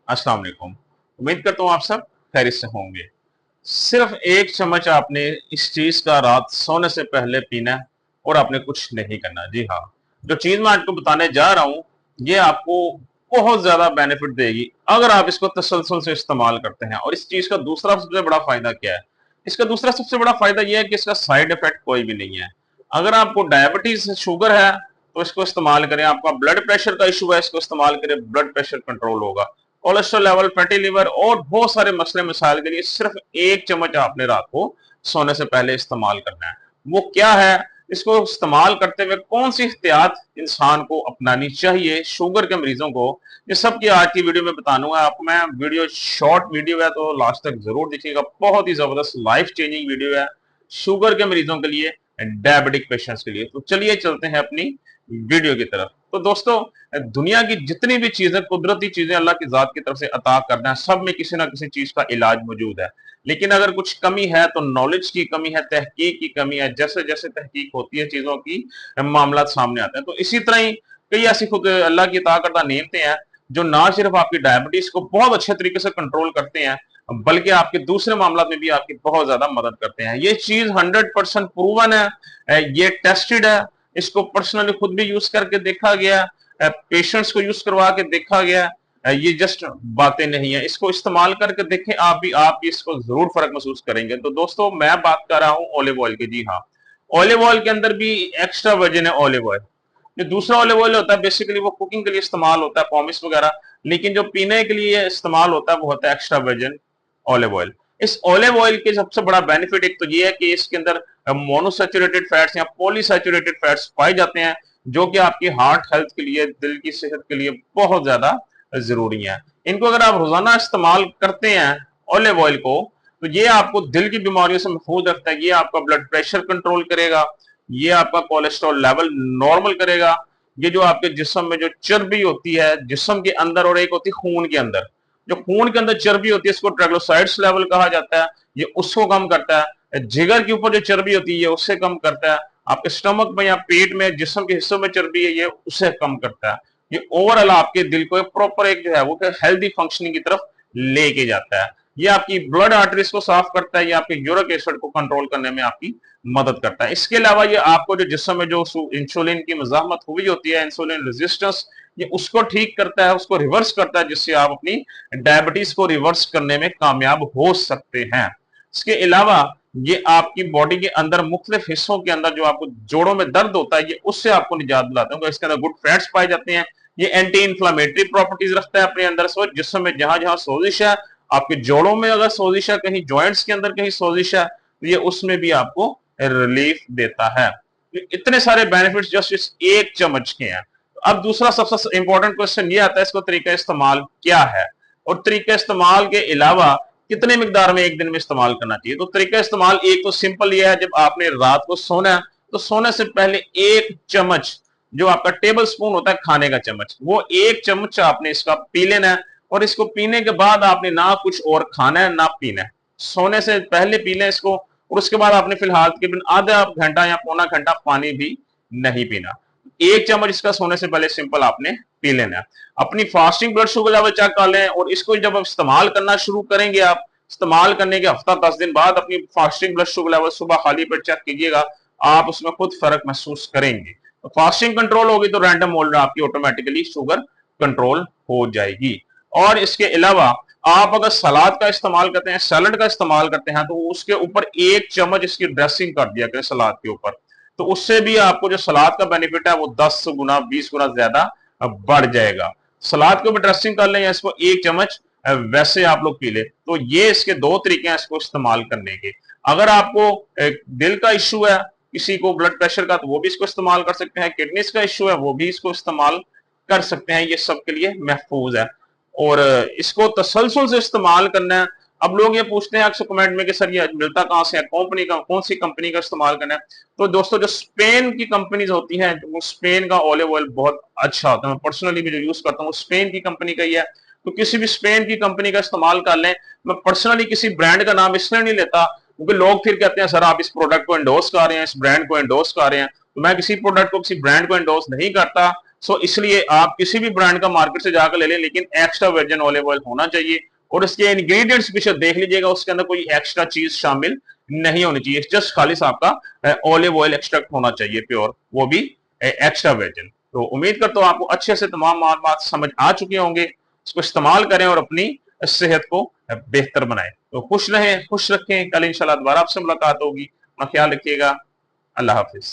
अस्सलाम वालेकुम। उम्मीद करता हूँ आप सब खैरियत से होंगे। सिर्फ एक चम्मच आपने इस चीज का रात सोने से पहले पीना है और आपने कुछ नहीं करना। जी हाँ, जो चीज मैं आपको बताने जा रहा हूँ ये आपको बहुत ज्यादा बेनिफिट देगी अगर आप इसको तसलसल से इस्तेमाल करते हैं। और इस चीज का दूसरा सबसे बड़ा फायदा क्या है? इसका दूसरा सबसे बड़ा फायदा यह है कि इसका साइड इफेक्ट कोई भी नहीं है। अगर आपको डायबिटीज शुगर है तो इसको इस्तेमाल करें। आपका ब्लड प्रेशर का इशू है, इसको इस्तेमाल करें, ब्लड प्रेशर कंट्रोल होगा। कोलेस्ट्रॉल लेवल, फैटी लिवर और बहुत सारे मसले मसाइल के लिए सिर्फ एक चम्मच आपने रात को सोने से पहले इस्तेमाल करना है। वो क्या है? इसको इस्तेमाल करते हुए कौन सी एहतियात इंसान को अपनानी चाहिए शुगर के मरीजों को, ये सब की आज की वीडियो में बताऊंगा आपको मैं। वीडियो शॉर्ट वीडियो है तो लास्ट तक जरूर देखिएगा। बहुत ही जबरदस्त लाइफ चेंजिंग वीडियो है शुगर के मरीजों के लिए, डायबिटिक पेशेंट्स के लिए। तो चलिए चलते हैं अपनी वीडियो की तरफ। तो दोस्तों, दुनिया की जितनी भी चीजें, कुदरती चीजें अल्लाह की जात की तरफ से अता करना है, सब में किसी ना किसी चीज का इलाज मौजूद है। लेकिन अगर कुछ कमी है तो नॉलेज की कमी है, तहकीक की कमी है। जैसे जैसे तहकीक होती है चीजों की, मामला सामने आते हैं। तो इसी तरह ही कई ऐसी खुद अल्लाह की अता करदा नेमतें हैं जो ना सिर्फ आपकी डायबिटीज को बहुत अच्छे तरीके से कंट्रोल करते हैं, बल्कि आपके दूसरे मामला में भी आपकी बहुत ज्यादा मदद करते हैं। ये चीज 100% प्रूवन है, ये टेस्टेड है। इसको पर्सनली खुद भी यूज करके देखा गया, पेशेंट्स को यूज करवा के देखा गया। ये जस्ट बातें नहीं है, इसको इस्तेमाल करके देखें आप भी, आप भी इसको जरूर फर्क महसूस करेंगे। तो दोस्तों, मैं बात कर रहा हूँ ऑलिव ऑयल की। जी हाँ, ऑलिव ऑयल के अंदर भी एक्स्ट्रा वर्जिन है ऑलिव ऑयल। जो दूसरा ऑलिव ऑयल होता है बेसिकली वो कुकिंग के लिए इस्तेमाल होता है, पॉमिस वगैरह। लेकिन जो पीने के लिए इस्तेमाल होता है वो होता है एक्स्ट्रा वर्जिन ऑलिव ऑयल। इस ऑलिव ऑयल के सबसे बड़ा बेनिफिट एक तो ये है कि इसके अंदर मोनोसैचुरेटेड फैट्स या पॉलीसैचुरेटेड फैट्स पाए जाते हैं, जो कि आपकी हार्ट हेल्थ के लिए, दिल की सेहत के लिए बहुत ज्यादा जरूरी है। इनको अगर आप रोजाना इस्तेमाल करते हैं ऑलिव ऑयल को, तो ये आपको दिल की बीमारियों से महफूज रखता है। ये आपका ब्लड प्रेशर कंट्रोल करेगा, ये आपका कोलेस्ट्रॉल लेवल नॉर्मल करेगा। ये जो आपके जिस्म में जो चर्बी होती है जिस्म के अंदर, और एक होती है खून के अंदर, जो खून के अंदर चर्बी होती है इसको ट्राइग्लिसराइड्स लेवल कहा जाता है, ये उसको कम करता है। जिगर के ऊपर जो चर्बी होती है ये उससे कम करता है। आपके स्टमक में या पेट में जिस्म के हिस्सों में चर्बी है, ये उसे कम करता है। ये ओवरऑल आपके दिल को प्रॉपर एक जो है वो हेल्दी फंक्शनिंग की तरफ लेके जाता है। ये आपकी ब्लड आर्टरीज को साफ करता है, ये आपके यूरिक एसिड को कंट्रोल करने में आपकी मदद करता है। इसके अलावा ये आपको जो जिस्म में जो इंसुलिन की मजामत हुई होती है, इंसुलिन रेजिस्टेंस, ये उसको ठीक करता है, उसको रिवर्स करता है, जिससे आप अपनी डायबिटीज को रिवर्स करने में कामयाब हो सकते हैं। इसके अलावा ये आपकी बॉडी के अंदर मुख्तलिफ हिस्सों के अंदर जो आपको जोड़ों में दर्द होता है, ये उससे आपको निजात दिलाता है। इसके अंदर गुड फैट्स पाए जाते हैं। ये एंटी इंफ्लामेटरी प्रॉपर्टीज रखता है अपने अंदर। सो जिसमें जहां जहां सोजिश है, आपके जोड़ों में अगर सोजिश है, कहीं जॉइंट्स के अंदर कहीं सोजिश है, तो ये उसमें भी आपको रिलीफ देता है। इतने सारे बेनिफिट्स जस्ट इस एक चम्मच के हैं। अब दूसरा सबसे इंपॉर्टेंट क्वेश्चन ये आता है, इसको तरीका इस्तेमाल क्या है, और तरीका इस्तेमाल के अलावा कितने मिकदार में एक दिन में इस्तेमाल करना चाहिए। तो तरीका इस्तेमाल एक तो सिंपल ये है, जब आपने रात को सोना है तो सोने से पहले एक चम्मच, जो आपका टेबल स्पून होता है खाने का चम्मच, वो एक चम्मच आपने इसका पी लेना है। और इसको पीने के बाद आपने ना कुछ और खाना है ना पीना है। सोने से पहले पी लें इसको, और उसके बाद आपने फिलहाल तकरीबन आधा घंटा या पौना घंटा पानी भी नहीं पीना। एक चम्मच इसका सोने से पहले सिंपल आपने पी लेना है। अपनी fasting blood sugar level check कर लें, और इसको जब आप इस्तेमाल करना शुरू करेंगे, आप इस्तेमाल करने के हफ्ता 10 दिन बाद अपनी फास्टिंग ब्लड शुगर लेवल सुबह खाली पेट चेक कीजिएगा, आप उसमें खुद फर्क महसूस करेंगे। तो फास्टिंग कंट्रोल होगी तो रैंडम मोड में आपकी ऑटोमेटिकली शुगर कंट्रोल हो जाएगी। और इसके अलावा आप अगर सलाद का इस्तेमाल करते हैं, सैलड का इस्तेमाल करते हैं, तो उसके ऊपर एक चम्मच इसकी ड्रेसिंग कर दिया करें सलाद के ऊपर। तो उससे भी आपको जो सलाद का बेनिफिट है वो 10 गुना 20 गुना ज्यादा बढ़ जाएगा। सलाद के ऊपर ड्रेसिंग कर लें या इसको एक चम्मच वैसे आप लोग पी ले। तो ये इसके दो तरीके हैं इसको इस्तेमाल करने के। अगर आपको दिल का इश्यू है, किसी को ब्लड प्रेशर का, तो वो भी इसको इस्तेमाल कर सकते हैं। किडनीज का इश्यू है वो भी इसको इस्तेमाल कर सकते हैं। ये सबके लिए महफूज है और इसको तसलसल से इस्तेमाल करना है। अब लोग ये पूछते हैं अक्सर कमेंट में कि सर ये मिलता कहां से है, कंपनी का कौन सी कंपनी का इस्तेमाल करना है। तो दोस्तों, जो स्पेन की कंपनीज होती हैं, वो स्पेन का ऑलिव ऑयल बहुत अच्छा होता है। मैं पर्सनली भी जो यूज करता हूँ स्पेन की कंपनी का ही है। तो किसी भी स्पेन की कंपनी का इस्तेमाल कर लें। मैं पर्सनली किसी ब्रांड का नाम इसलिए नहीं लेता क्योंकि लोग फिर कहते हैं सर आप इस प्रोडक्ट को एंडोर्स कर रहे हैं, इस ब्रांड को एंडोर्स कर रहे हैं। तो मैं किसी प्रोडक्ट को, किसी ब्रांड को एंडोर्स नहीं करता। सो इसलिए आप किसी भी ब्रांड का मार्केट से जाकर ले लें, लेकिन एक्स्ट्रा वर्जिन ऑलिव ऑयल होना चाहिए। और इसके इंग्रेडिएंट्स भी देख लीजिएगा, उसके अंदर कोई एक्स्ट्रा चीज शामिल नहीं होनी चाहिए, जस्ट खालिस आपका ऑलिव ऑयल एक्सट्रैक्ट होना चाहिए प्योर, वो भी एक्स्ट्रा वर्जिन। तो उम्मीद करता हूं आपको अच्छे से तमाम मालूमात समझ आ चुके होंगे। इसको इस्तेमाल करें और अपनी सेहत को बेहतर बनाएं। तो खुश रहें, खुश रखें। कल इंशाल्लाह दोबारा आपसे मुलाकात होगी। अपना ख्याल रखिएगा। अल्लाह हाफिज।